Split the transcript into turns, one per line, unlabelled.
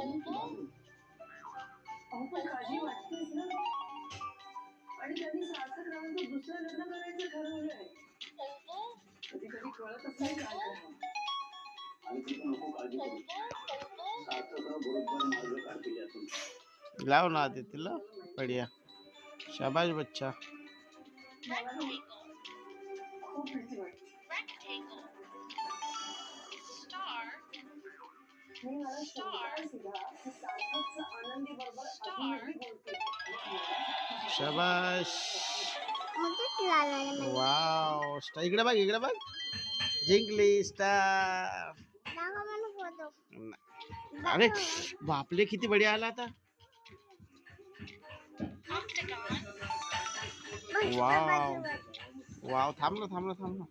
अहो पण काळजी वाटतेच ना. आणि त्यांनी सार्थक रावांचं दुसरं लग्न करायचं ठरवलंय. कधी कधी कळतच नाही काय करावं. आणि तिथं नको काळजी करू. सार्थकराव बरोबर मार्ग काढतील यातून.
लाव ना दे तिला बढ़िया. शाबाश बच्चा.
खूप भीती वाटते. मी मला शंका सुद्धा की सार्थकचा आनंदी बरोबर अजूनही बोलते.
शाबाश. वाव इकडे बघ जिंकली स्टार. अरे बापले किती बढिया आला आता. वाव वाव थांब ना